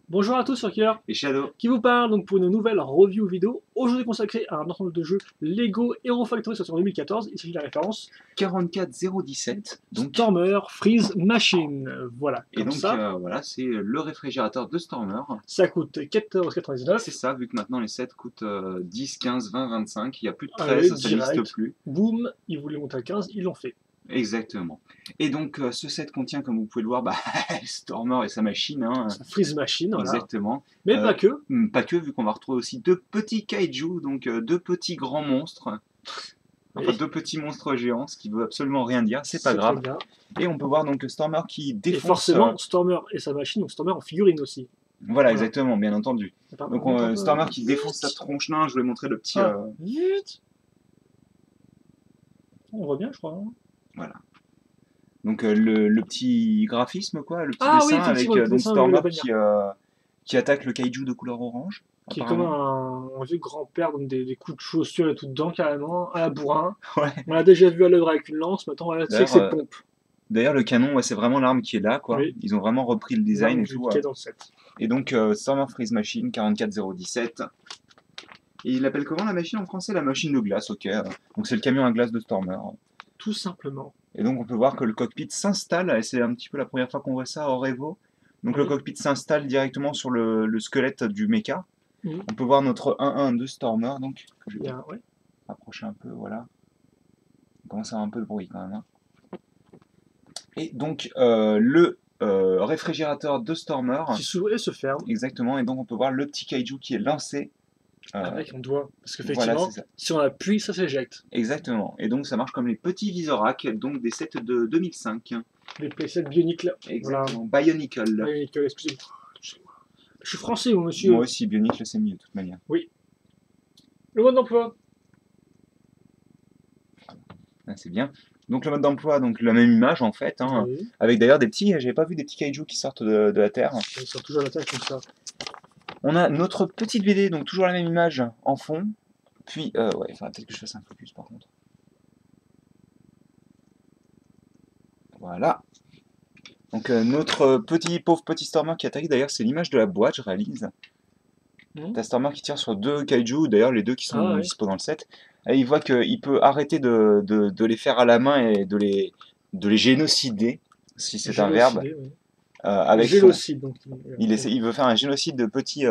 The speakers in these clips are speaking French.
Bonjour à tous sur Killer, Et Shadow. qui vous parle donc pour une nouvelle review vidéo, aujourd'hui consacrée à un ensemble de jeux Lego Hero Factory sorti en 2014, il s'agit de la référence 44017. Donc, Stormer Freeze Machine. Voilà, et comme donc ça, voilà, c'est le réfrigérateur de Stormer. ça coûte 4,99 C'est €. ça, vu que maintenant les sets coûtent 10, 15, 20, 25. Il n'y a plus de Allez, 13, ça n'existe direct, plus. boum, ils voulaient monter à 15, ils l'ont fait. Exactement. Et donc ce set contient, comme vous pouvez le voir, Stormer et sa machine. Hein, C'est Freeze Machine, voilà. exactement. Mais pas que. Pas que, vu qu'on va retrouver aussi deux petits kaiju, donc deux petits grands monstres. Enfin, Oui. deux petits monstres géants, ce qui veut absolument rien dire, c'est pas grave. Très bien. Et on peut voir donc Stormer qui Et défonce. forcément, Stormer et sa machine, donc Stormer en figurine aussi. Voilà, exactement, bien entendu. Pardon, Donc Stormer qui défonce sa tronche nain, je vous ai montré le petit... Vite. On voit bien, je crois. Hein. Voilà. Donc le petit graphisme, quoi, le petit Ah oui, dessin avec effectivement, le donc dessin, Stormer oui, qui attaque le kaiju de couleur orange. qui est comme un vieux grand-père, donc des coups de chaussure et tout dedans, carrément, à la bourrin. Ouais. On l'a déjà vu à l'œuvre avec une lance, maintenant, voilà, c'est que c'est pompe. D'ailleurs, le canon, ouais, c'est vraiment l'arme qui est là, quoi. Oui. Ils ont vraiment repris le design et tout. Qui est dans le set. Et donc, Stormer Freeze Machine, 44017. Et il appelle comment la machine en français? La machine de glace, ok. Donc, c'est le camion à glace de Stormer. Tout simplement. Et donc, on peut voir que le cockpit s'installe, et c'est un petit peu la première fois qu'on voit ça hors Evo. Donc, le cockpit s'installe directement sur le squelette du mecha. On peut voir notre 1-1 de Stormer, donc, que je vais approcher un peu, voilà. On commence à avoir un peu de bruit quand même. Hein. Et donc, le réfrigérateur de Stormer. Qui s'ouvre et se ferme. Exactement, et donc on peut voir le petit kaiju qui est lancé. Avec un doigt. Parce qu'effectivement, voilà, si on appuie, ça s'éjecte. Exactement, et donc ça marche comme les petits Visorak, donc des sets de 2005. Les playsets Bionicle. Exactement, voilà. Bionicle. Bionicle, excusez-moi. Je suis français, monsieur. Moi aussi, Bionicle, c'est mieux, de toute manière. Oui. Le mode d'emploi. Ah, c'est bien. Donc le mode d'emploi, donc la même image en fait, hein, avec d'ailleurs des petits, j'avais pas vu des petits kaiju qui sortent de la terre. Ils sortent toujours de la terre comme ça. On a notre petite BD, donc toujours la même image en fond. Puis, ouais, il faudra peut-être que je fasse un focus par contre. Voilà. Donc notre pauvre petit Stormer qui attaque, d'ailleurs c'est l'image de la boîte, je réalise. T'as Stormer qui tire sur deux kaiju, d'ailleurs les deux qui sont dispo dans le set. Et il voit qu'il peut arrêter de les faire à la main et de les génocider, si c'est un verbe. Oui. Avec génocide, donc. Il veut faire un génocide de petits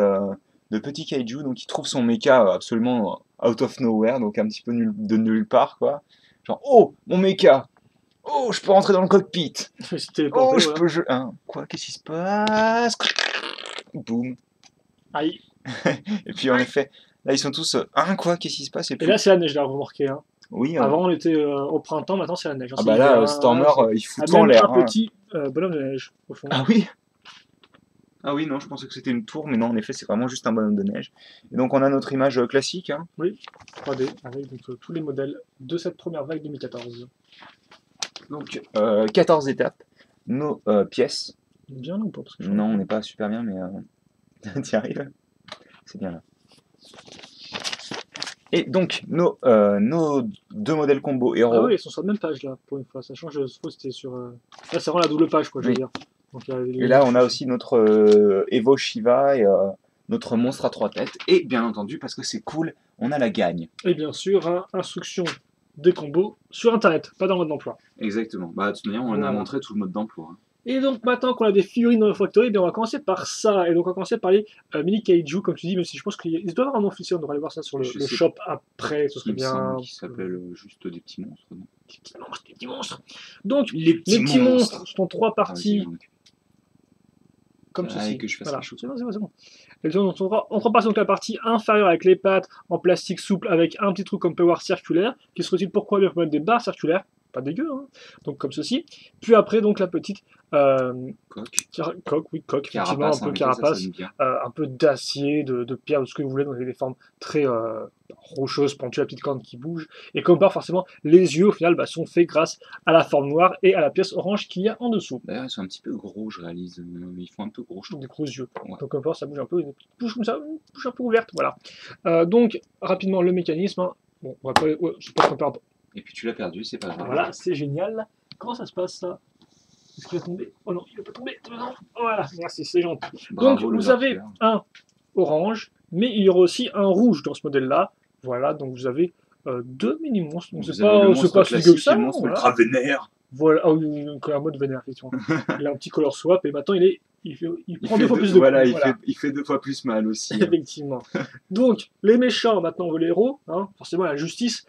kaiju, donc il trouve son mecha absolument out of nowhere, donc un petit peu de nulle part, quoi. Genre, oh, mon mecha! Oh, je peux rentrer dans le cockpit! Oh, je peux... Hein, quoi? Qu'est-ce qui se passe? Boum! Aïe! Et puis en effet, là ils sont tous... Hein, quoi? Qu'est-ce qui se passe? Et là c'est la neige, là, vous remarquez. Hein. Oui. Avant on était au printemps, maintenant c'est la neige. Ah bah là, Stormer, il fout tout en l'air. Un petit bonhomme de neige, au fond. Ah oui? Ah oui, non, je pensais que c'était une tour, mais non, en effet, c'est vraiment juste un bonhomme de neige. Et donc, on a notre image classique. Hein. Oui, 3D, avec donc, tous les modèles de cette première vague 2014. Donc, 14 étapes, nos pièces. Bien ou pas parce que non, on n'est pas super bien, mais t'y arrives. C'est bien là. Et donc, nos deux modèles combo héros. Ah oui, ils sont sur la même page là, pour une fois. Ça change, je suppose que c'était sur. Là, c'est vraiment la double page, quoi, je veux dire. Donc, et là, on a aussi notre Evo Shiva et notre monstre à 3 têtes. Et bien entendu, parce que c'est cool, on a la gagne. Et bien sûr, hein, instruction des combos sur internet, pas dans le mode d'emploi. Exactement. Bah, de toute manière, on a montré tout le mode d'emploi. Hein. Et donc maintenant qu'on a des figurines dans le factory, on va commencer par ça. Et donc on va commencer par les mini kaiju, comme tu dis, même si je pense qu'ils doivent avoir un nom officiel, on devrait aller voir ça sur le shop après, ce serait bien. Qui s'appelle juste des petits monstres. Non des petits monstres. Donc les petits monstres sont 3 parties. Comme ceci. Que je fasse c'est bon. On repasse donc la partie inférieure avec les pattes en plastique souple avec un petit truc comme power circulaire qui se retire pourquoi bien pour mettre des barres circulaires. Pas dégueu, hein. Donc comme ceci. Puis après donc la petite coque, effectivement, un peu carapace, un peu d'acier, de pierre, de ce que vous voulez, donc avec des formes très rocheuses, pentues, la petite corne qui bouge. Et comme par forcément, les yeux au final sont faits grâce à la forme noire et à la pièce orange qu'il y a en dessous. D'ailleurs ils sont un petit peu gros, je réalise, ils font un peu gros. Des gros yeux. Ouais. Donc comme ça, ça bouge un peu, une bouche comme ça, une bouche un peu ouverte, voilà. Donc rapidement le mécanisme. Hein. Bon, on va pas, je pense qu'on perd. Et puis tu l'as perdu, c'est pas grave. Voilà, c'est génial. Comment ça se passe ça? Est-ce qu'il va tomber? Oh non, il va pas tomber. Non. Voilà. Voilà, merci, c'est gentil. Bravo, donc le vous avez Dark un orange, mais il y aura aussi un rouge dans ce modèle-là. Voilà, donc vous avez deux mini-monstres. Donc c'est pas si dégueu que ça. Le monstre ultra vénère. Voilà, ah oui, donc un mode vénère, effectivement. Il a un petit color swap et maintenant il prend deux fois plus de voilà, coups. Il fait 2 fois plus mal aussi. Effectivement. Donc, les méchants, maintenant on veut les héros, hein, forcément la justice,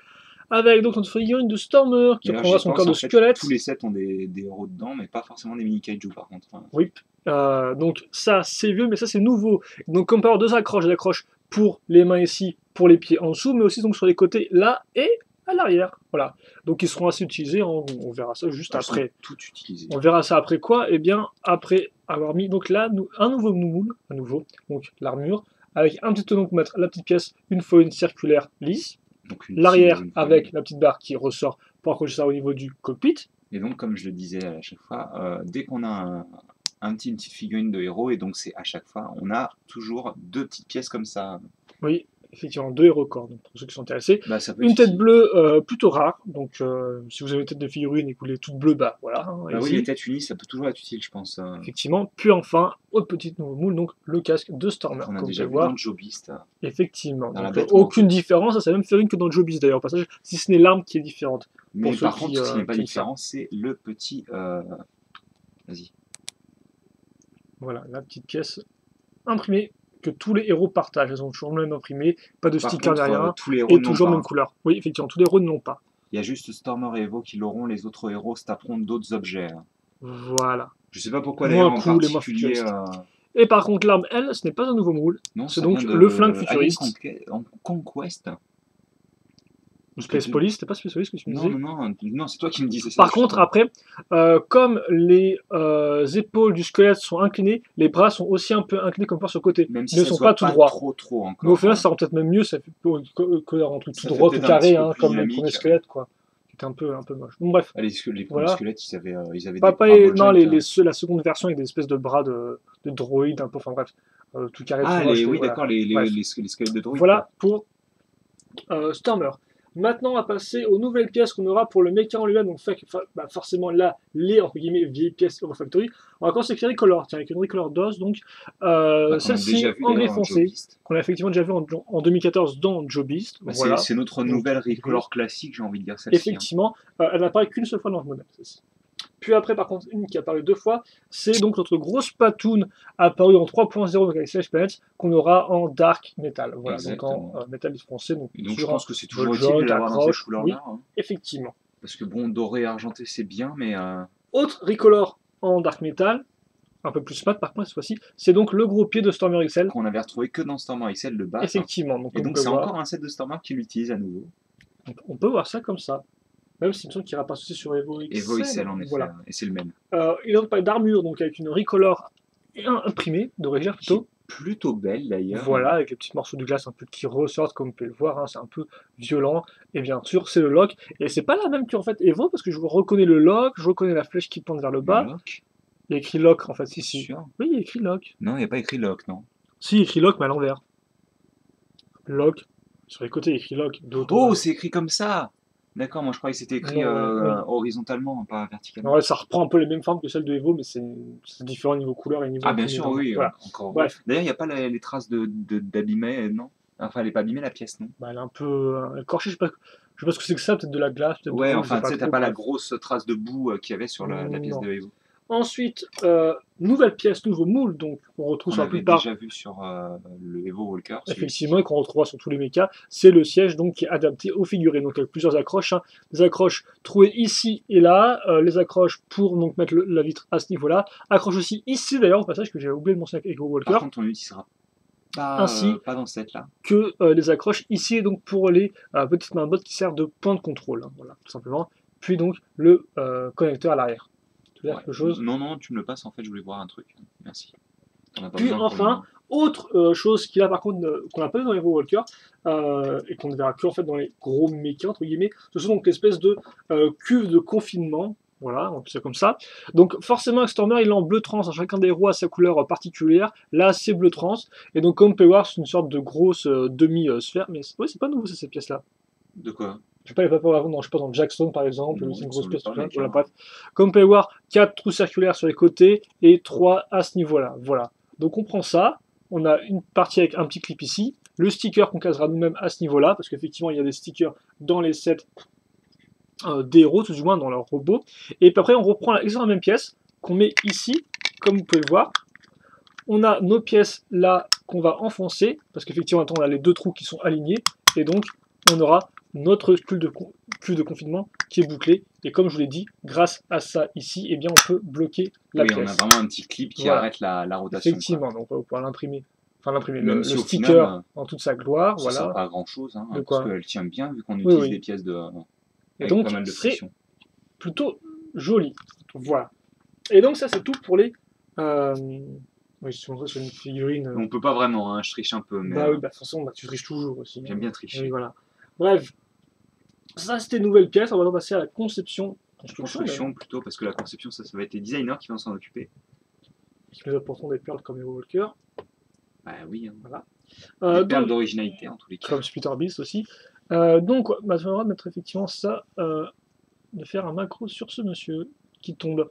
avec donc notre figurine de Stormer qui reprendra son corps de squelette. Tous les sets ont des héros dedans, mais pas forcément des mini kaiju par contre. Oui, donc ça c'est vieux, mais ça c'est nouveau. Donc on peut avoir deux accroches, des accroches pour les mains ici, pour les pieds en dessous, mais aussi donc sur les côtés là et à l'arrière. Voilà. Donc ils seront assez utilisés, hein, on verra ça juste après. Tout utilisé. On verra ça après quoi? Eh bien après avoir mis donc là un nouveau moule, donc l'armure, avec un petit tonneau pour mettre la petite pièce, une foline circulaire lisse. L'arrière avec la petite barre qui ressort pour accrocher ça au niveau du cockpit. Et donc comme je le disais à chaque fois, dès qu'on a une petite figurine de héros, et donc c'est à chaque fois, on a toujours deux petites pièces comme ça. Oui, effectivement, deux héros corps, donc pour ceux qui sont intéressés. Bah, une tête bleue plutôt rare, donc si vous avez une tête de figurine et que vous voulez toute bleue, bah voilà. Hein, bah oui, les têtes unies, ça peut toujours être utile, je pense. Effectivement, puis enfin, autre petite nouveau moule, donc le casque de Stormer. On a déjà vu dans Joe Beast. Effectivement, donc, aucune différence, c'est la même figurine que dans Joe Beast d'ailleurs, au passage, si ce n'est l'arme qui est différente. Mais par contre, ce qui n'est pas différent, c'est le petit... Vas-y. Voilà, la petite pièce imprimée que tous les héros partagent. Elles ont toujours le même imprimé, pas de sticker derrière, et toujours même couleur. Oui, effectivement, tous les héros ne l'ont pas. Il y a juste Stormer et Evo qui l'auront, les autres héros se taperont d'autres objets. Voilà. Je sais pas pourquoi d'ailleurs en particulier... Et par contre, l'arme, elle, ce n'est pas un nouveau moule. C'est donc le flingue futuriste. En Conquest. Space Police, c'était pas Space Police que tu me disais? Non, c'est toi qui me disais ça. Par contre, après, comme les épaules du squelette sont inclinées, les bras sont aussi un peu inclinés comme par sur le côté. Même si ils ne sont pas tout droits. Trop encore. Mais au final, ça rend peut-être même mieux, ça fait un truc tout droit, tout carré, hein, comme le premier squelette, quoi. C'était un peu moche. Bon, bref. Les premiers squelettes, ils avaient des bras. Non, la seconde version avec des espèces de bras de droïdes, un peu, enfin bref, tout carré. Ah, oui, d'accord, les squelettes de droïdes. Voilà pour Stormer. Maintenant, on va passer aux nouvelles pièces qu'on aura pour le mecha en lui-même. Donc, forcément, là, les entre guillemets vieilles pièces Eurofactory. On va commencer avec les Recolor. Tiens, avec une Recolor DOS. Donc, celle-ci en gris foncé, qu'on a effectivement déjà vu en 2014 dans Joe Beast. Bah, voilà. C'est notre nouvelle Recolor classique, j'ai envie de dire celle-ci. Effectivement, elle n'apparaît qu'une seule fois dans le modèle. Puis après, par contre, une qui apparaît deux fois, c'est donc notre grosse Spatoon apparue en 3.0, donc avec Slash Planets, qu'on aura en Dark Metal. Voilà, exactement. Donc en métal français. Donc je pense que c'est toujours utile d'avoir dans cette couleur-là. Oui, effectivement. Parce que bon, doré et argenté, c'est bien, mais... Autre Recolor en Dark Metal, un peu plus mat par contre cette fois-ci, c'est donc le gros pied de Stormer XL. Qu'on avait retrouvé que dans Stormer XL, le bas. Effectivement. Et donc c'est encore un set de Stormer qui l'utilise à nouveau. Donc, on peut voir ça comme ça. Même si il me semble qu'il ira pas aussi sur Evo XL. Evo XL en effet, voilà. Et c'est le même. Il a parlé d'armure, donc avec une Recolor imprimée, d'origine plutôt. Plutôt belle d'ailleurs. Voilà, avec les petits morceaux de glace un peu qui ressortent, comme vous pouvez le voir, hein, c'est un peu violent. Et bien sûr, c'est le lock. Et c'est pas la même qu'en fait Evo, parce que je reconnais le lock, je reconnais la flèche qui pointe vers le bas. Il y a écrit lock en fait, ici. Oui, il y a écrit lock. Non, il n'y a pas écrit lock, non. Si, il y a écrit lock, mais à l'envers. Lock. Sur les côtés, il y a écrit lock. Oh, c'est écrit comme ça! D'accord, moi je croyais que c'était écrit horizontalement, pas verticalement. Ouais, ça reprend un peu les mêmes formes que celles de Evo, mais c'est différent niveau couleur et niveau... Ah bien sûr, oui, voilà. Encore. Bref. D'ailleurs, il n'y a pas les traces d'abîmer, non? Enfin, elle n'est pas abîmée la pièce, non? Bah, elle est un peu écorchée, je sais pas ce que c'est que ça, peut-être de la glace, peut-être ouais, enfin, tu sais, t'as pas la grosse trace de boue qu'il y avait sur la pièce de Evo. Ensuite, nouvelle pièce, nouveau moule, donc on retrouve sur la plupart. Déjà vu sur le Evo Walker. Effectivement, et qu'on retrouvera sur tous les mechas, c'est le siège donc qui est adapté aux figurines. Donc avec plusieurs accroches, hein. Des accroches trouvées ici et là, les accroches pour donc mettre la vitre à ce niveau-là, accroche aussi ici d'ailleurs au passage que j'ai oublié de mentionner avec Evo Walker. Par contre, on l'utilisera pas dans cette là. Que les accroches ici donc pour les petites mains bottes qui servent de point de contrôle, hein, voilà, tout simplement. Puis donc le connecteur à l'arrière. Quelque chose. Non, tu me le passes, en fait, je voulais voir un truc. Merci. Puis enfin, autre chose qu'il a par contre, qu'on n'a pas vu dans Evo Walker, et qu'on ne verra que en fait dans les gros mechas, entre guillemets, ce sont donc l'espèce de cuve de confinement. Voilà, on peut ça comme ça. Donc forcément, avec Stormer, il est en bleu trans. Chacun des héros a sa couleur particulière. Là, c'est bleu trans. Et donc, comme on peut voir, c'est une sorte de grosse demi-sphère. Mais ouais, c'est pas nouveau, cette pièce-là. De quoi? Je sais pas les papiers avant, je sais pas dans Jackson par exemple, c'est une grosse pièce. Voilà, bref. Comme vous pouvez voir, 4 trous circulaires sur les côtés et 3 à ce niveau-là. Voilà. Donc on prend ça, on a une partie avec un petit clip ici, le sticker qu'on casera nous-mêmes à ce niveau-là, parce qu'effectivement il y a des stickers dans les sets des héros, tout du moins dans leur robot. Et puis après on reprend exactement la même pièce qu'on met ici, comme vous pouvez le voir. On a nos pièces là qu'on va enfoncer, parce qu'effectivement on a les 2 trous qui sont alignés, et donc on aura notre cuve de confinement qui est bouclée. Et comme je vous l'ai dit, grâce à ça ici, eh bien, on peut bloquer la pièce. Oui, on a vraiment un petit clip qui arrête la rotation. Effectivement, donc on va pouvoir l'imprimer. Enfin, l'imprimer, le sticker final, en toute sa gloire. Ça ne sert pas à grand chose, hein, parce qu'elle tient bien vu qu'on utilise des pièces avec pas mal de friction. Plutôt joli. Voilà. Et donc, ça, c'est tout pour les. Oui, je te montrerai sur une figurine. On peut pas vraiment, hein, je triche un peu. Mais bah oui, de toute façon, tu triches toujours aussi. J'aime bien tricher. Oui, voilà. Bref, ça c'était une nouvelle pièce, on va passer à la conception. Construction plutôt, parce que la conception, ça va être les designers qui vont s'en occuper. Qui nous apporteront des perles comme Hero Walker. Bah oui. Hein. Voilà. Des perles d'originalité en tous les cas. Comme Splitter Beast aussi. Donc, bah, ça va mettre effectivement ça, de faire un macro sur ce monsieur qui tombe.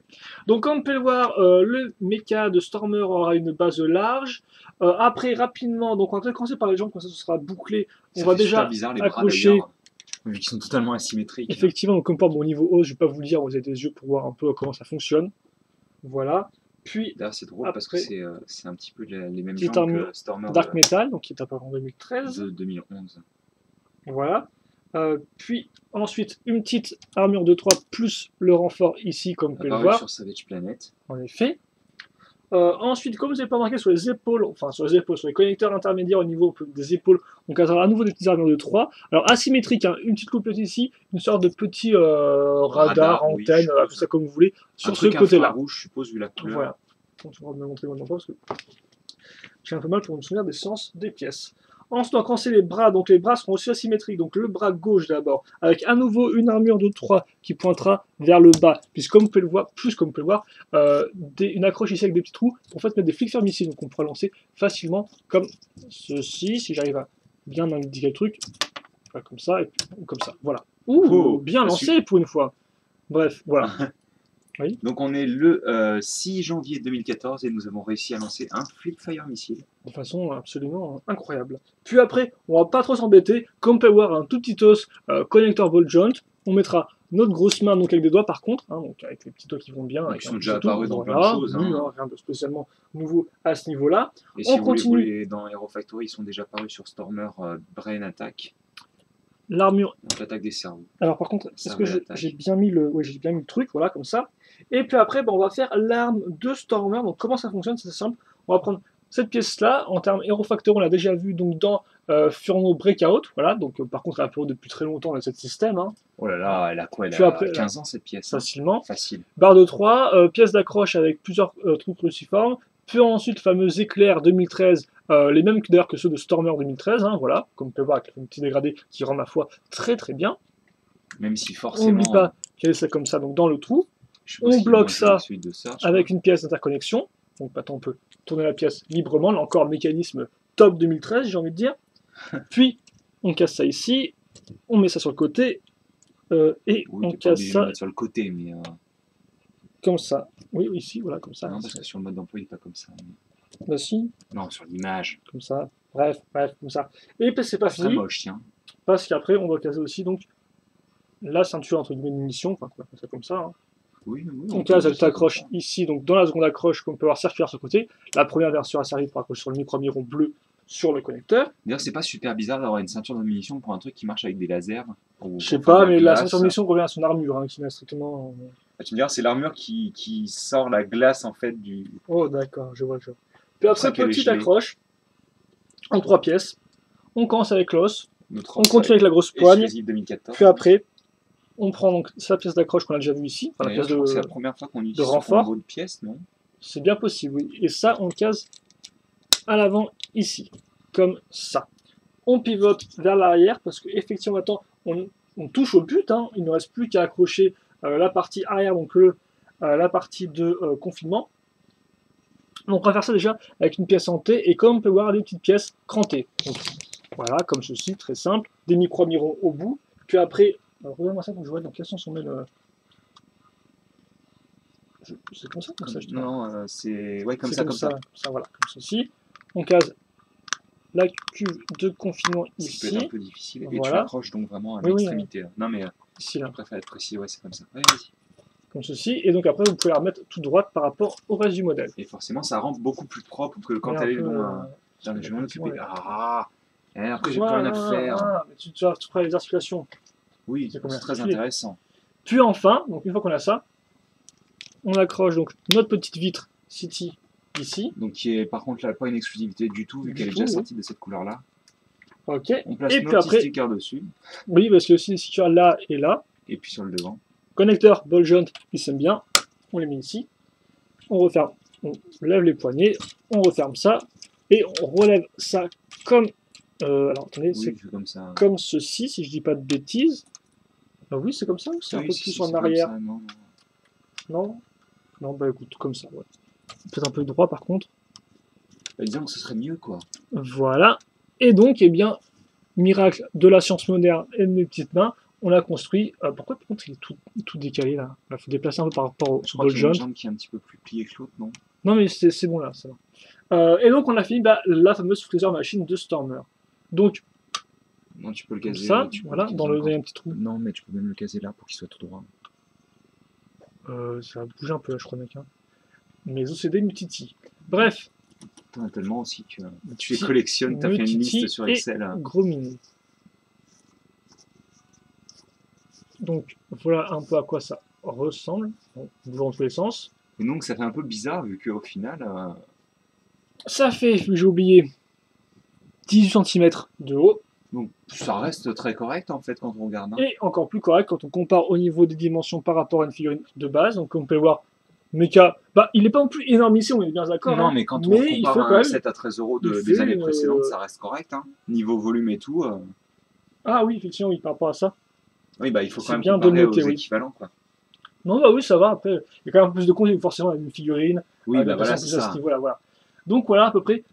Donc comme on peut le voir, le mecha de Stormer aura une base large. Après, rapidement, donc on va commencer par les jambes, comme ça ce sera bouclé. On va déjà bizarre, les accrocher. Bras, vu qu'ils sont totalement asymétriques. Effectivement, donc comme par mon niveau hausse, je vais pas vous le dire, vous avez des yeux pour voir un peu comment ça fonctionne. Voilà. Puis d'ailleurs, c'est drôle parce que c'est un petit peu les mêmes jambes que Stormer. Dark Metal, donc qui est apparu en 2013. De 2011. Voilà. Puis ensuite une petite armure de 3 plus le renfort ici comme vous pouvez le voir. Sur Savage Planet. En effet. Ensuite, comme vous n'avez pas remarqué sur les épaules, sur les connecteurs intermédiaires au niveau des épaules, on casera à nouveau des petites armures de 3. Alors asymétrique, hein, une petite coupette ici, une sorte de petit radar, antenne, tout ça comme vous voulez, sur ce côté-là. Rouge, je suppose, vu la couleur. Voilà. Je vais me montrer maintenant parce que j'ai un peu mal pour me souvenir des sens des pièces. Ensuite, on va commencer les bras. Donc les bras seront aussi asymétriques. Donc le bras gauche d'abord, avec à nouveau une armure de 3 qui pointera vers le bas. Puisque comme vous pouvez le voir, une accroche ici avec des petits trous pour mettre des flics fermes ici. Donc on pourra lancer facilement comme ceci, si j'arrive à bien indiquer le truc. Enfin, comme ça et comme ça. Voilà. Ouh, bien lancé pour une fois. Bref, voilà. Oui. Donc on est le 6 janvier 2014 et nous avons réussi à lancer un Flipfire missile. De façon absolument incroyable. Puis après, on va pas trop s'embêter, comme on peut voir un tout petit os connecteur ball joint, on mettra notre grosse main donc avec des doigts par contre, hein, donc avec les petits doigts qui vont bien. Ils sont déjà apparus dans plein de choses. Oui, hein, rien de spécialement nouveau à ce niveau-là. Et si vous voulez dans Hero Factory, ils sont déjà apparus sur Stormer Brain Attack. L'armure. L'attaque des cerveaux. Alors par contre, est-ce que j'ai bien mis le truc, voilà, comme ça. Et puis après, on va faire l'arme de Stormer. Donc comment ça fonctionne? C'est simple. On va prendre cette pièce-là, en termes Hero Factory, on l'a déjà vu donc dans Furno Breakout. Voilà, donc par contre, elle a apparu depuis très longtemps dans ce système. Hein. Oh là là, elle a quoi? Elle a après, 15 ans cette pièce. Facilement. Facile. Barre de 3, pièce d'accroche avec plusieurs trous cruciformes. Puis ensuite, le fameux éclair 2013, les mêmes d'ailleurs que ceux de Stormer 2013, hein, voilà, comme on peut voir avec un petit dégradé qui rend ma foi très très bien. Même si forcément. On n'oublie pas qu'elle est comme ça, donc dans le trou. On bloque ça avec une pièce d'interconnexion. Donc maintenant on peut tourner la pièce librement, là encore mécanisme top 2013 j'ai envie de dire. Puis on casse ça ici, on met ça sur le côté, et on casse ça sur le côté, mais comme ça. Oui, ici, voilà, comme ça. Non, parce que sur le mode d'emploi il n'est pas comme ça. Mais... Bah si. Non, sur l'image. Comme ça. Bref, comme ça. Et puis c'est pas fini. C'est moche, tiens. Parce qu'après on doit casser aussi donc la ceinture entre guillemets de munitions, enfin on va faire ça comme ça. Hein. Oui, on casse cette accroche ici, donc dans la seconde accroche qu'on peut voir circulaire sur le côté. La première version a servi pour accrocher sur le micro-miron bleu sur le connecteur. D'ailleurs, c'est pas super bizarre d'avoir une ceinture de munitions pour un truc qui marche avec des lasers. Je sais pas, mais la ceinture de munitions revient à son armure, hein, qui n'a strictement. Tu me diras, c'est l'armure qui sort la glace en fait du. Oh, d'accord, je vois le jeu. Puis après, petite accroche en 3 pièces. On commence avec l'os. On continue avec la grosse poigne. 2014. Puis après, on prend donc sa pièce d'accroche qu'on a déjà vue ici. Enfin, c'est la première fois qu'on utilise ce combo de pièces, non? C'est bien possible, oui. Et ça, on le case à l'avant ici, comme ça. On pivote vers l'arrière parce qu'effectivement, maintenant, on touche au but. Hein. Il ne reste plus qu'à accrocher la partie arrière, donc la partie de confinement. Donc on va faire ça déjà avec une pièce en T. Et comme on peut voir, des petites pièces crantées. Donc, voilà, comme ceci, très simple. Des micro-mirons au bout. Puis après, Alors, regarde-moi ça, donc je vois dans quel sens on met le... C'est comme ça, comme ça, je Non, c'est... Ouais, comme c'est ça, comme ça. Voilà, comme ceci. On case la cuve de confinement ici. Ça peut être un peu difficile. Et voilà. tu accroches donc vraiment à l'extrémité. Oui, non, mais ici, là. Je préfère être précis, ouais, c'est comme ça. Ouais, vas-y. Comme ceci. Et donc après, vous pouvez la remettre tout droite par rapport au reste du modèle. Et forcément, ça rend beaucoup plus propre que quand elle est dans je vais m'en occuper. Ah, et après, j'ai plus rien à faire. Mais tu feras les articulations. Oui, c'est très intéressant. Puis enfin, donc une fois qu'on a ça, on accroche donc notre petite vitre City ici. Donc qui est par contre là pas une exclusivité du tout vu qu'elle est déjà sortie de cette couleur là. Ok. On place nos petits stickers dessus. Oui, parce que aussi les stickers là et là. Et puis sur le devant. Connecteur ball joint, ils s'aiment bien. On les met ici. On referme. On lève les poignées. On referme ça. Et on relève ça comme... alors attendez, c'est comme ceci, si je dis pas de bêtises. Ah oui, c'est comme ça ou c'est un peu plus en arrière? Non. Non, bah écoute, comme ça, ouais. Peut-être un peu droit par contre. Bah, disons que ce serait mieux, quoi. Voilà. Et donc, eh bien, miracle de la science moderne et de mes petites mains, on a construit... pourquoi par contre il est tout décalé là? Il faut déplacer un peu par rapport au ball joint. Une jambe qui est un petit peu plus pliée que l'autre, non? Non mais c'est bon là, ça va. Et donc on a fini la fameuse freezer machine de Stormer. Donc, non, tu peux le caser ça, voilà, dans un petit trou. Non, mais tu peux même le caser là pour qu'il soit tout droit. Ça va bouger un peu là, je crois, mec. Hein. Mes OCD multiti. Bref. T'en as tellement aussi que tu les collectionnes, t'as fait une liste sur Excel. Gros mini. Donc voilà un peu à quoi ça ressemble. On bouge dans tous les sens. Et donc ça fait un peu bizarre vu qu'au final... Ça fait, j'ai oublié, 18 cm de haut. Donc ça reste très correct en fait quand on regarde. Hein. Et encore plus correct quand on compare au niveau des dimensions par rapport à une figurine de base. Donc on peut voir Mecha, bah, il n'est pas non plus énormissime, on est bien d'accord. Non, mais quand on compare un 7 à 13 € des années précédentes, ça reste correct. Hein. Niveau volume et tout. Ah oui, effectivement, oui, par rapport à ça. Oui, bah il faut quand même comparer aux équivalents. Quoi. Non, bah oui, ça va. Après, il y a quand même plus de contenu forcément avec une figurine. Oui, bah voilà, c'est ça. Voilà. Donc voilà à peu près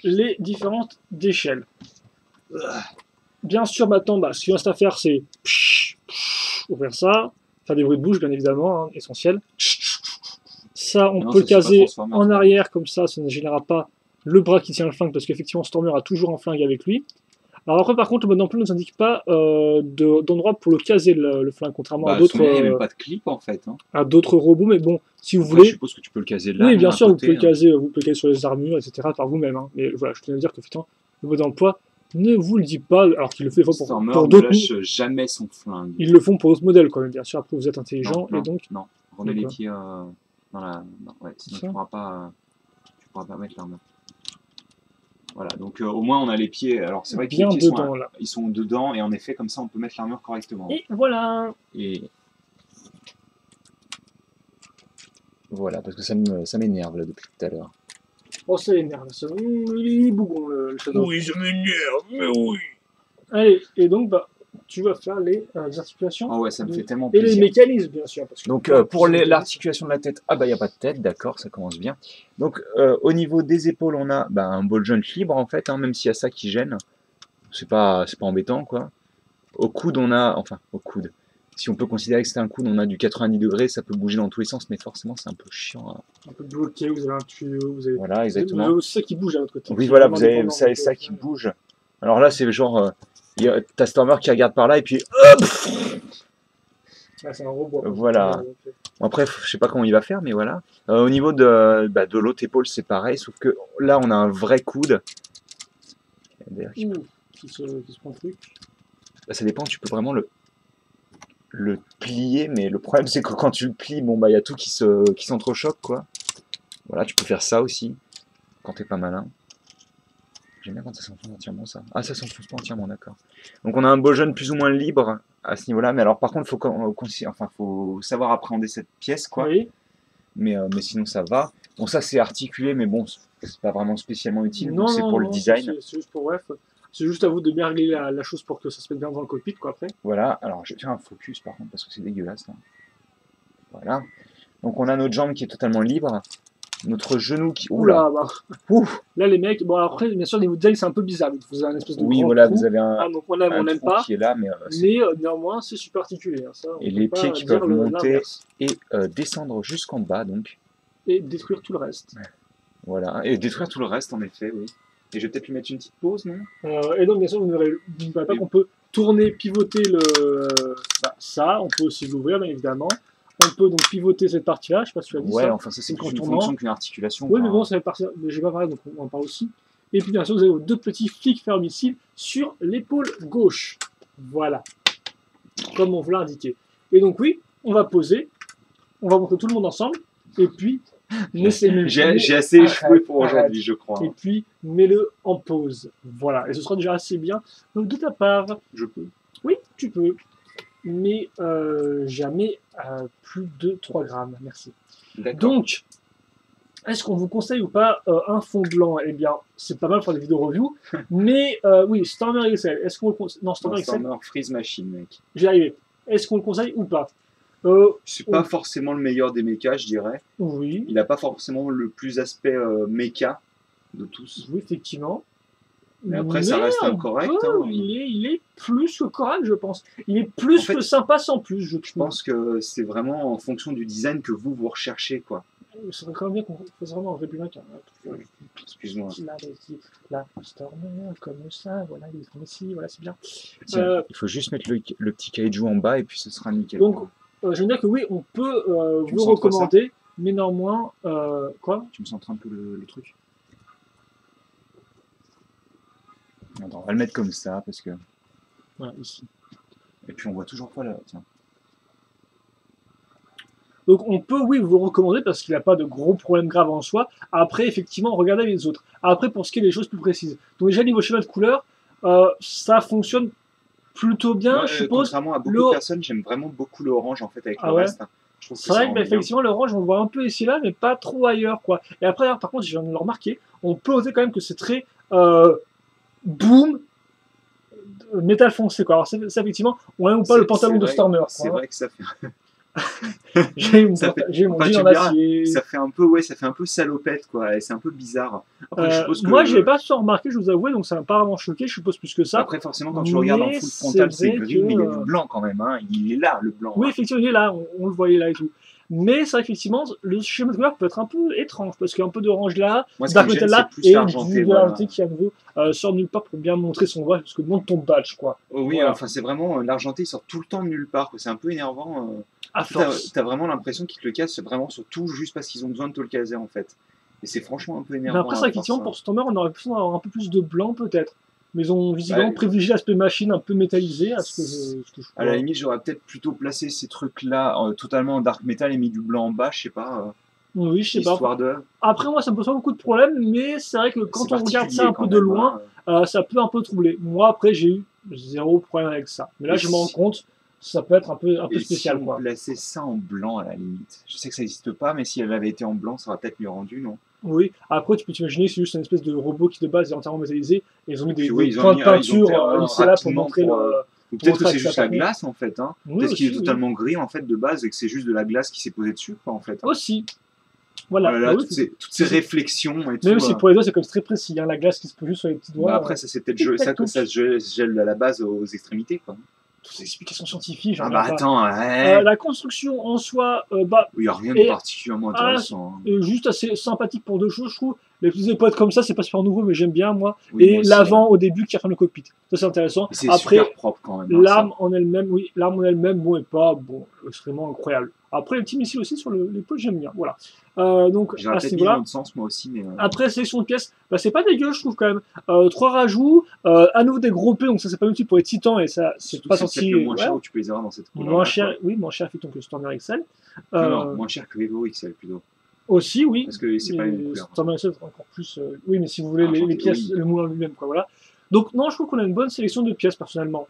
les différentes échelles. Bien sûr, maintenant, bah, ce qu'il reste à faire, c'est ouvrir ça, faire des bruits de bouche, bien évidemment, hein, essentiel. Ça, on peut le caser en arrière, comme ça ne gênera pas le bras qui tient le flingue, parce qu'effectivement, Stormer a toujours un flingue avec lui. Alors après, par contre, le mode d'emploi ne nous indique pas d'endroit pour le caser, le flingue, contrairement à d'autres... Il n'y a même pas de clip, en fait. Hein. À d'autres robots, mais bon, si vous voulez... Je suppose que tu peux le caser là. Oui, bien sûr, vous pouvez le caser sur les armures, etc., par vous-même. Hein. Mais voilà, je tenais à dire qu'effectivement, le mode d'emploi ne vous le dit pas, alors qu'il le fait des fois pour d'autres... ne lâche jamais son flingue. Ils le font pour d'autres modèles, quand même, bien sûr. Après, vous êtes intelligent, et donc... Non, rendez les pieds dans la... Non, ouais, sinon tu pourras pas mettre l'armure. Voilà, donc au moins on a les pieds. Alors c'est vrai que les pieds ils sont dedans, et en effet, comme ça, on peut mettre l'armure correctement. Et voilà. Et voilà, parce que ça m'énerve là depuis tout à l'heure. Oh, ça énerve, il est bougon le Shadow. Oui, ça m'énerve, mais oui. Allez, et donc, bah, tu vas faire les articulations. Oh ouais, ça me fait tellement plaisir. Et les mécanismes, bien sûr. Parce que donc, pour l'articulation de la tête, ah bah, il n'y a pas de tête, d'accord, ça commence bien. Donc, au niveau des épaules, on a un ball joint libre, en fait, hein, même s'il y a ça qui gêne. C'est pas embêtant, quoi. Au coude, on a, enfin, au coude. Si on peut considérer que c'est un coude, on a du 90 degrés, ça peut bouger dans tous les sens, mais forcément, c'est un peu chiant. Hein. Un peu bloqué, vous avez un tuyau, vous avez... Voilà, exactement. Vous avez ça qui bouge à l'autre côté. Oui, voilà, vous avez ça qui bouge. Alors là, c'est genre... t'as Stormer qui regarde par là et puis hop. Ah, c'est un robot. Voilà. Bon, après, je sais pas comment il va faire, mais voilà. Au niveau de l'autre épaule, c'est pareil, sauf que là, on a un vrai coude. Qui se prend le truc. Bah, ça dépend, tu peux vraiment le plier, mais le problème, c'est que quand tu le plies, bon, bah, il y a tout qui s'entrechoque, quoi. Voilà, tu peux faire ça aussi, quand t'es pas malin. J'aime bien quand ça s'enfonce entièrement, ça. Ah, ça s'enfonce pas entièrement, d'accord. Donc on a un ball joint plus ou moins libre à ce niveau-là, mais alors par contre, faut savoir appréhender cette pièce, quoi. Oui. Mais sinon, ça va. Bon, ça, c'est articulé, mais bon, c'est pas vraiment spécialement utile, donc c'est pour le design. C'est juste pour, bref, c'est juste à vous de bien régler la chose pour que ça se mette bien dans le cockpit, quoi, après. Voilà, alors je vais faire un focus, par contre, parce que c'est dégueulasse, là. Voilà. Donc on a notre jambe qui est totalement libre. Notre genou qui... Oula, bah. Là, les mecs... Bon, après, bien sûr, niveau design, c'est un peu bizarre. Vous avez un espèce de oui, voilà, trou. Vous avez un, donc on n'aime pas. Qui est là, mais néanmoins, c'est super articulé. Hein, ça, et les pieds qui peuvent monter et descendre jusqu'en bas, donc. Et détruire tout le reste. Voilà, et détruire tout le reste, en effet, oui. Et je vais peut-être lui mettre une petite pause, non? Et donc, bien sûr, vous ne verrez pas qu'on peut tourner, pivoter ça. On peut aussi l'ouvrir, bien évidemment. On peut donc pivoter cette partie-là, je sais pas si tu as dit ça. Ouais, enfin ça c'est plus une fonction qu'une articulation. Oui, mais bon, ça fait partie, mais j'ai pas parlé, donc on en parle aussi. Et puis bien sûr, vous avez vos deux petits flics fermicides sur l'épaule gauche. Voilà. Comme on vous l'a indiqué. Et donc oui, on va poser, on va montrer tout le monde ensemble, et puis... J'ai assez échoué pour aujourd'hui, je crois. Et puis, mets-le en pause. Voilà, et ce sera déjà assez bien. Donc de ta part... Je peux. Oui, tu peux. Mais jamais plus de 3 grammes, merci. Donc, est-ce qu'on vous conseille ou pas un fond blanc? Eh bien, c'est pas mal pour des vidéos review, mais oui, Stormer XL, est-ce qu'on le conseille? Non, Stormer XL. Stormer Freeze Machine, mec. J'y arrivé. Est-ce qu'on le conseille ou pas? C'est pas forcément le meilleur des mechas, je dirais. Oui. Il a pas forcément le plus aspect mecha de tous. Oui, effectivement. Mais après, ça reste correct. Hein. Il est plus que correct, je pense. Il est plus que sympa sans plus, je pense que c'est vraiment en fonction du design que vous recherchez, quoi. Il serait quand même bien qu'on fasse vraiment un vrai bullet. Excuse-moi. Là, Stormer, comme ça, voilà, il est comme ici, voilà, c'est bien. Tiens, il faut juste mettre le petit kaiju en bas et puis ce sera nickel. Donc, je veux dire que oui, on peut vous recommander, mais néanmoins, quoi? Tu me centres un peu le truc? Attends, on va le mettre comme ça parce que. Voilà, ici. Et puis on voit toujours pas là. Tiens. Donc on peut, oui, vous le recommander parce qu'il n'a pas de gros problèmes graves en soi. Après, effectivement, regardez les autres. Après, pour ce qui est des choses plus précises. Donc déjà, niveau schéma de couleur, ça fonctionne plutôt bien, moi, je suppose. Contrairement à beaucoup de personnes, j'aime vraiment beaucoup l'orange en fait avec le reste. C'est vrai que effectivement, l'orange, on le voit un peu ici là, mais pas trop ailleurs, quoi. Et après, par contre, je viens de le remarquer, on peut noter quand même que c'est très boom, métal foncé, quoi. Alors ça, effectivement, on aime ou pas le pantalon de Stormer. C'est vrai que ça fait. J'ai mon jean en acier. Ça fait un peu salopette, quoi, et c'est un peu bizarre. Après, je suppose que moi, je n'ai pas su remarquer, je vous avoue, donc ça m'a pas vraiment choqué, je suppose plus que ça. Après, forcément, quand tu le regardes en full frontal, c'est gris, mais il y a du blanc quand même, hein. Il est là, le blanc. Oui, effectivement, il est là, on le voyait là et tout. Mais ça, effectivement, le schéma de couleur peut être un peu étrange, parce qu'il y a un peu d'orange là, dark metal là, et du l'argenté qui, à nouveau, sort nulle part pour bien montrer son doigt, parce que montre ton badge, quoi. Oh, oui, voilà. Enfin, c'est vraiment, l'argenté, il sort tout le temps de nulle part, c'est un peu énervant. T'as vraiment l'impression qu'ils te le cassent vraiment sur tout, juste parce qu'ils ont besoin de te le caser, en fait. Et c'est franchement un peu énervant. Mais après, ça, effectivement, pour Stormer, on aurait pu avoir un peu plus de blanc, peut-être. Mais ils ont visiblement privilégié l'aspect machine un peu métallisé. À la limite, j'aurais peut-être plutôt placé ces trucs-là totalement en dark metal et mis du blanc en bas, je sais pas. Oui, je sais pas. Après, moi, ça me pose pas beaucoup de problèmes, mais c'est vrai que quand on regarde ça un peu de loin, ça peut un peu troubler. Moi, après, j'ai eu zéro problème avec ça. Mais là, je me rends compte, ça peut être un peu spécial. Si on plaçait ça en blanc, à la limite. Je sais que ça n'existe pas, mais si elle avait été en blanc, ça aurait peut-être mieux rendu, non? Oui, après tu peux t'imaginer que c'est juste une espèce de robot qui de base est entièrement métallisé et ils ont mis des points de peinture ici là pour montrer ou peut-être que c'est juste la glace en fait, hein. Peut-être qu'il est totalement gris en fait de base et que c'est juste de la glace qui s'est posée dessus quoi en fait. Aussi. Voilà. Toutes ces réflexions et tout. Même si pour les doigts c'est comme très précis, hein, la glace qui se pose juste sur les petits doigts. Après ça c'est peut-être ça que ça se gèle à la base aux extrémités quoi. Toutes ces explications scientifiques. Attends, la construction en soi, il n'y a rien de particulièrement intéressant. Juste assez sympathique pour deux choses, je trouve. Les petits époques comme ça, c'est pas super nouveau, mais j'aime bien, moi. Oui, et l'avant au début qui referme le cockpit. Ça, c'est intéressant. C'est super propre quand même. L'arme en elle-même, bon, est pas extrêmement incroyable. Après, les petits missiles aussi sur l'épaule, j'aime bien. Voilà. Donc, à ce niveau-là. Dans le sens, moi aussi, mais après, sélection de pièces, c'est pas dégueu, je trouve quand même. 3 rajouts, à nouveau des gros P, donc ça, c'est pas utile pour les titans, et ça, c'est pas sorti. Le moins cher où tu peux les avoir dans cette couleur. Moins cher, oui, moins cher effectivement que Stormer XL. Non, moins cher que Evo XL plutôt. Aussi, oui. Parce que c'est pas une couleur. Stormer XL, encore plus. Oui, mais si vous voulez les pièces, le moulin lui-même, quoi, voilà. Donc, non, je trouve qu'on a une bonne sélection de pièces, personnellement.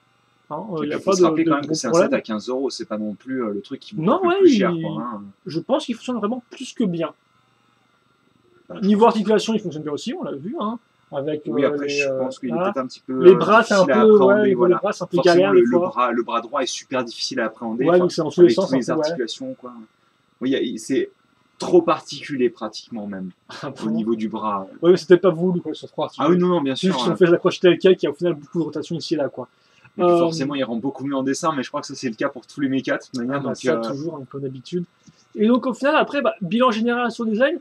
Il faut se rappeler quand même que c'est un set à 15 €, c'est pas non plus le truc qui vous coûte le plus cher. Je pense qu'il fonctionne vraiment plus que bien. Niveau articulation, il fonctionne bien aussi, on l'a vu. Avec, oui, après, je pense qu'il est peut-être un petit peu. Les bras, c'est un peu. Les bras, c'est un peu galère. Le bras droit est super difficile à appréhender. Ouais, donc c'est en tous les sens. Les articulations, quoi. Oui, c'est. trop particulier pratiquement même, au niveau du bras. Oui, mais c'était pas voulu quoi, sur 3 Ah oui, non, bien sûr. Ils ont fait l'accroche telle quelle, qu'il y a au final beaucoup de rotation ici et là, quoi. Et puis forcément, il rend beaucoup mieux en dessin, mais je crois que ça c'est le cas pour tous les mechas de toute manière. Donc, ça, toujours, un peu d'habitude. Et donc au final, après, bilan général sur le design,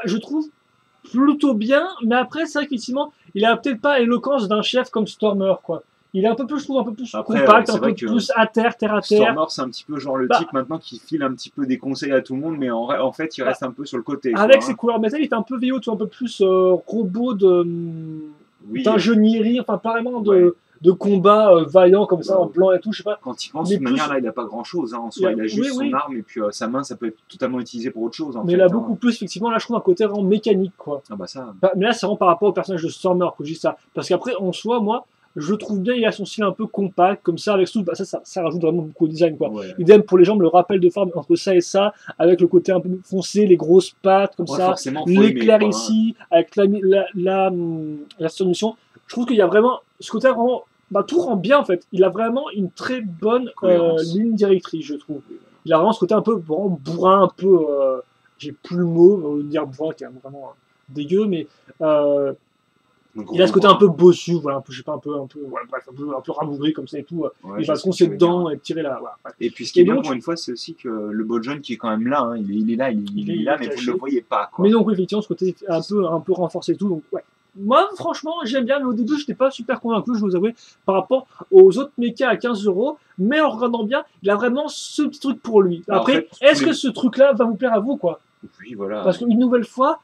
je trouve plutôt bien, mais après, c'est vrai qu'effectivement, il a peut-être pas l'éloquence d'un chef comme Stormer, quoi. Il est un peu plus, je trouve, un peu plus compact, un peu plus à terre à terre. Stormer, c'est un petit peu genre le type maintenant qui file un petit peu des conseils à tout le monde, mais en fait, il reste un peu sur le côté. Avec ses couleurs métal, il est un peu vieillot, un peu plus robot d'ingénierie, enfin, pas vraiment de combat vaillant comme ça, en blanc et tout, je sais pas. Quand il pense, de toute manière, là, il n'a pas grand-chose. En soi, il a juste son arme et puis sa main, ça peut être totalement utilisé pour autre chose. Mais il a beaucoup plus, effectivement, là, je trouve un côté vraiment mécanique, quoi. Ah bah ça. Mais là, c'est vraiment par rapport au personnage de Stormer que je dis ça. Parce qu'après, en soi, moi, je trouve bien, il a son style un peu compact, comme ça, avec tout, ça rajoute vraiment beaucoup au design, quoi. Ouais. Idem pour les jambes, le rappel de forme entre ça et ça, avec le côté un peu foncé, les grosses pattes, comme ça, l'éclair ici, avec la submission. Je trouve qu'il y a vraiment ce côté vraiment, tout rend bien en fait. Il a vraiment une très bonne ligne directrice, je trouve. Il a vraiment ce côté un peu bourrin, un peu, j'ai plus le mot, dire bourrin qui est vraiment dégueu, mais il a ce côté un peu bossu, voilà, je sais pas, un peu ramougri comme ça et tout. Il va se foncer dedans et tirer là. Voilà. Et puis ce qui est bien pour une fois, c'est aussi que le Bojan qui est quand même là, hein, il est là, mais vous ne le voyez pas. Quoi. Mais donc effectivement, ce côté un peu renforcé et tout, donc ouais. Moi, franchement, j'aime bien, mais au début, je n'étais pas super convaincu, je vous avoue, par rapport aux autres mechas à 15 €. Mais en regardant bien, il a vraiment ce petit truc pour lui. Après, en fait, est-ce que ce truc-là va vous plaire à vous, quoi? Oui, voilà. Parce qu'une nouvelle fois,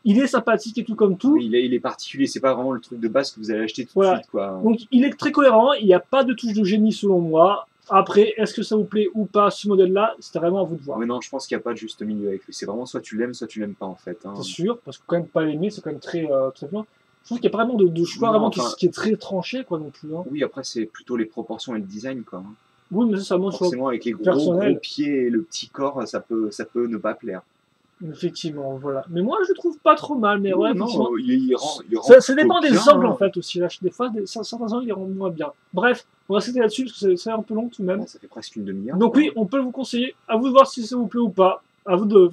il est sympathique et tout comme tout. Oui, il est particulier, c'est pas vraiment le truc de base que vous allez acheter tout de suite, quoi. Donc, il est très cohérent, il n'y a pas de touche de génie selon moi. Après, est-ce que ça vous plaît ou pas ce modèle-là? C'est vraiment à vous de voir. Mais non, je pense qu'il n'y a pas de juste milieu avec lui. C'est vraiment soit tu l'aimes pas en fait. Hein. C'est sûr, parce que quand même pas l'aimer, c'est quand même très bien. Je trouve qu'il n'y a pas vraiment de choix vraiment qui est très tranché quoi non plus. Hein. Oui, après c'est plutôt les proportions et le design quoi. Hein. Oui, mais ça montre forcément avec les gros pieds et le petit corps, ça peut ne pas plaire. Effectivement, voilà. Mais moi, je le trouve pas trop mal. Mais ouais, non, il rend ça dépend des angles, en fait, aussi. Là, des fois, certains angles, ils rendent moins bien. Bref, on va s'arrêter là-dessus, parce que c'est un peu long, tout de même. Ça fait presque une demi-heure. Donc oui, on peut vous conseiller. À vous de voir si ça vous plaît ou pas. À vous de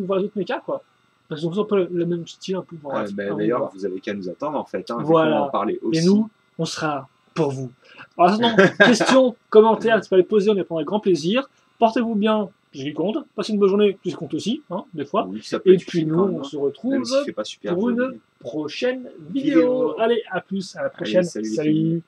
voir les autres mechas, quoi. Parce qu'ils ont un peu le même style, un peu. D'ailleurs, vous avez qu'à nous attendre, en fait. Hein, voilà. En parler aussi. Et nous, on sera pour vous. Alors, sinon, questions, commentaires, tu peux les poser, on les prendra avec grand plaisir. Portez-vous bien. Je les compte. Passez une bonne journée, je les compte aussi, hein, des fois. Oui, et puis nous, on se retrouve pour une prochaine vidéo. Allez, à plus, à la prochaine. Allez, salut.